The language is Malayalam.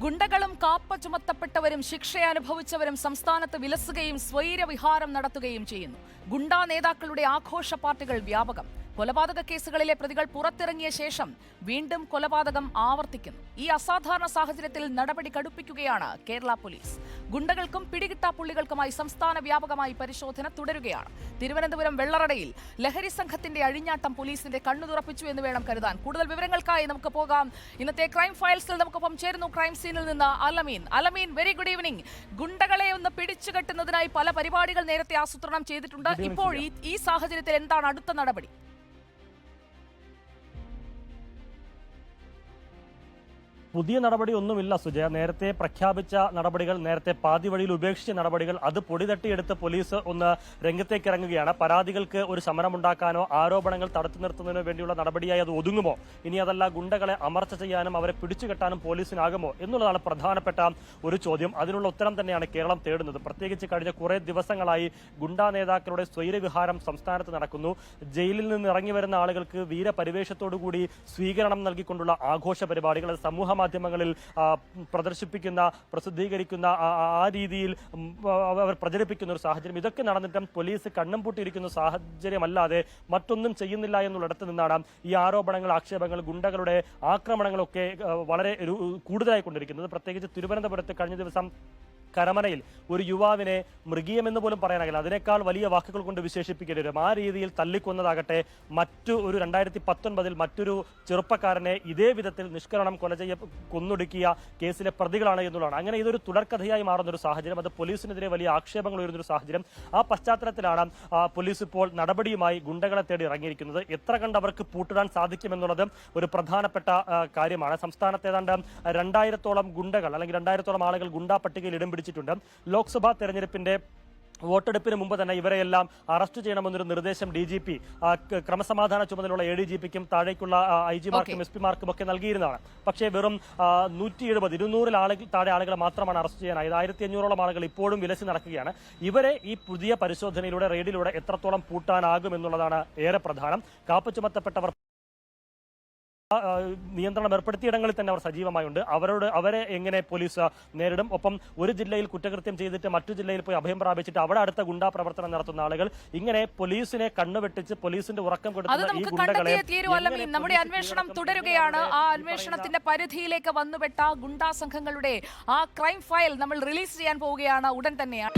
ഗുണ്ടകളും കാപ്പ ചുമത്തപ്പെട്ടവരും ശിക്ഷ അനുഭവിച്ചവരും സംസ്ഥാനത്ത് വിലസുകയും സ്വൈരവിഹാരം നടത്തുകയും ചെയ്യുന്നു. ഗുണ്ടാ നേതാക്കളുടെ ആഘോഷ പാർട്ടികൾ വ്യാപകം. കൊലപാതക കേസുകളിലെ പ്രതികൾ പുറത്തിറങ്ങിയ ശേഷം വീണ്ടും കൊലപാതകം ആവർത്തിക്കുന്നു. ഈ അസാധാരണ സാഹചര്യത്തിൽ നടപടി കടുപ്പിക്കുകയാണ് കേരള പോലീസ്. ഗുണ്ടകൾക്കും പിടികിട്ടാപ്പുള്ളികൾക്കുമായി സംസ്ഥാന വ്യാപകമായി പരിശോധന തുടരുകയാണ്. തിരുവനന്തപുരം വെള്ളറടയിൽ ലഹരി സംഘത്തിന്റെ അഴിഞ്ഞാട്ടം പോലീസിന്റെ കണ്ണു തുറപ്പിച്ചു എന്ന് വേണം കരുതാൻ. കൂടുതൽ വിവരങ്ങൾക്കായി നമുക്ക് പോകാം. ഇന്നത്തെ ക്രൈം ഫയൽസിൽ നമുക്കൊപ്പം ചേരുന്നു ക്രൈം സീനിൽ നിന്ന് അലമീൻ. Very good evening. ഗുണ്ടകളെ ഒന്ന് പിടിച്ചുകെട്ടുന്നതിനായി പല പരിപാടികൾ നേരത്തെ ആസൂത്രണം ചെയ്തിട്ടുണ്ട്. ഇപ്പോൾ ഈ സാഹചര്യത്തിൽ എന്താണ് അടുത്ത നടപടി? പുതിയ നടപടി ഒന്നുമില്ല സുജയ. നേരത്തെ പ്രഖ്യാപിച്ച നടപടികൾ, നേരത്തെ പാതി വഴിയിൽ ഉപേക്ഷിച്ച നടപടികൾ, അത് പൊടിതട്ടിയെടുത്ത് പോലീസ് ഒന്ന് രംഗത്തേക്ക് ഇറങ്ങുകയാണ്. പരാതികൾക്ക് ഒരു ശമനമുണ്ടാക്കാനോ ആരോപണങ്ങൾ തടുത്തു നിർത്തുന്നതിനോ വേണ്ടിയുള്ള നടപടിയായി അത് ഒതുങ്ങുമോ? ഇനി അതല്ല ഗുണ്ടകളെ അമർച്ച ചെയ്യാനും അവരെ പിടിച്ചുകെട്ടാനും പോലീസിനാകുമോ എന്നുള്ളതാണ് പ്രധാനപ്പെട്ട ഒരു ചോദ്യം. അതിനുള്ള ഉത്തരം തന്നെയാണ് കേരളം തേടുന്നത്. പ്രത്യേകിച്ച് കഴിഞ്ഞ കുറെ ദിവസങ്ങളായി ഗുണ്ടാ നേതാക്കളുടെ സ്വൈരവിഹാരം സംസ്ഥാനത്ത് നടക്കുന്നു. ജയിലിൽ നിന്ന് ഇറങ്ങി വരുന്ന ആളുകൾക്ക് വീരപരിവേഷത്തോടുകൂടി സ്വീകരണം നൽകിക്കൊണ്ടുള്ള ആഘോഷ പരിപാടികൾ, അത് സമൂഹ മാധ്യമങ്ങളിൽ പ്രദർശിപ്പിക്കുന്ന, പ്രസിദ്ധീകരിക്കുന്ന, ആ രീതിയിൽ അവർ പ്രചരിപ്പിക്കുന്ന ഒരു സാഹചര്യം, ഇതൊക്കെ നടന്നിട്ടും പോലീസ് കണ്ണും പൂട്ടിയിരിക്കുന്ന സാഹചര്യമല്ലാതെ മറ്റൊന്നും ചെയ്യുന്നില്ല എന്നുള്ളിടത്ത് നിന്നാണ് ഈ ആരോപണങ്ങൾ, ആക്ഷേപങ്ങൾ, ഗുണ്ടകളുടെ ആക്രമണങ്ങളൊക്കെ വളരെ കൂടുതലായിക്കൊണ്ടിരിക്കുന്നത്. പ്രത്യേകിച്ച് തിരുവനന്തപുരത്ത് കഴിഞ്ഞ ദിവസം കരമനയിൽ ഒരു യുവാവിനെ മൃഗീയമെന്ന് പോലും പറയാനാകില്ല, അതിനേക്കാൾ വലിയ വാക്കുകൾ കൊണ്ട് വിശേഷിപ്പിക്കേണ്ടി വരും. ആ രീതിയിൽ തല്ലിക്കൊന്നതാകട്ടെ മറ്റു ഒരു 2019 മറ്റൊരു ചെറുപ്പക്കാരനെ ഇതേ വിധത്തിൽ നിഷ്കരണം കൊന്നൊടുക്കിയ കേസിലെ പ്രതികളാണ് എന്നുള്ളതാണ്. അങ്ങനെ ഇതൊരു തുടർക്കഥയായി മാറുന്ന ഒരു സാഹചര്യം, അത് പോലീസിനെതിരെ വലിയ ആക്ഷേപങ്ങൾ ഉയരുന്നൊരു സാഹചര്യം. ആ പശ്ചാത്തലത്തിലാണ് പോലീസ് ഇപ്പോൾ നടപടിയുമായി ഗുണ്ടകളെ തേടി ഇറങ്ങിയിരിക്കുന്നത്. എത്ര കണ്ട് അവർക്ക് പൂട്ടിടാൻ സാധിക്കുമെന്നുള്ളതും ഒരു പ്രധാനപ്പെട്ട കാര്യമാണ്. സംസ്ഥാനത്ത് ഏതാണ്ട് 2000-ഓളം ഗുണ്ടകൾ അല്ലെങ്കിൽ 2000-ഓളം ആളുകൾ ഗുണ്ടാ പട്ടികയിൽ ഇടം പിടിച്ചിട്ടുണ്ട്. ലോക്സഭാ തെരഞ്ഞെടുപ്പിന്റെ വോട്ടെടുപ്പിന് മുമ്പ് തന്നെ ഇവരെയെല്ലാം അറസ്റ്റ് ചെയ്യണമെന്നൊരു നിർദ്ദേശം DGP, ക്രമസമാധാന ചുമതലയുള്ള ADGPക്കും താഴേക്കുള്ള IG-മാർക്കും SP-മാർക്കും ഒക്കെ നൽകിയിരുന്നതാണ്. പക്ഷേ വെറും 170-200 താഴെ ആളുകളെ മാത്രമാണ് അറസ്റ്റ് ചെയ്യാനായത്. 1500-ഓളം ആളുകൾ ഇപ്പോഴും വിലസി നടക്കുകയാണ്. ഇവരെ ഈ പുതിയ പരിശോധനയിലൂടെ, റെയ്ഡിലൂടെ എത്രത്തോളം പൂട്ടാനാകുമെന്നുള്ളതാണ് ഏറെ പ്രധാനം. കാപ്പ ചുമത്തപ്പെട്ടവർ നിയന്ത്രണം ഏർപ്പെടുത്തിയിടങ്ങളിൽ തന്നെ അവർ സജീവമായുണ്ട്. അവരെ എങ്ങനെ പോലീസ് നേരിടും? ഒപ്പം ഒരു ജില്ലയിൽ കുറ്റകൃത്യം ചെയ്തിട്ട് മറ്റു ജില്ലയിൽ പോയി അഭയം പ്രാപിച്ചിട്ട് അവിടെ അടുത്ത ഗുണ്ടാ പ്രവർത്തനം നടത്തുന്ന ആളുകൾ, ഇങ്ങനെ പോലീസിനെ കണ്ണുവെട്ടിച്ച് പോലീസിന്റെ ഉറക്കം കൊടുക്കുന്ന ഈ ഗുണ്ടകളെ നമ്മുടെ അന്വേഷണം തുടരുകയാണ്. ആ അന്വേഷണത്തിന്റെ പരിധിയിലേക്ക് വന്നുപെട്ട ഗുണ്ടാ സംഘങ്ങളുടെ ആ ക്രൈം ഫയൽ നമ്മൾ റിലീസ് ചെയ്യാൻ പോവുകയാണ് ഉടൻ തന്നെയാണ്.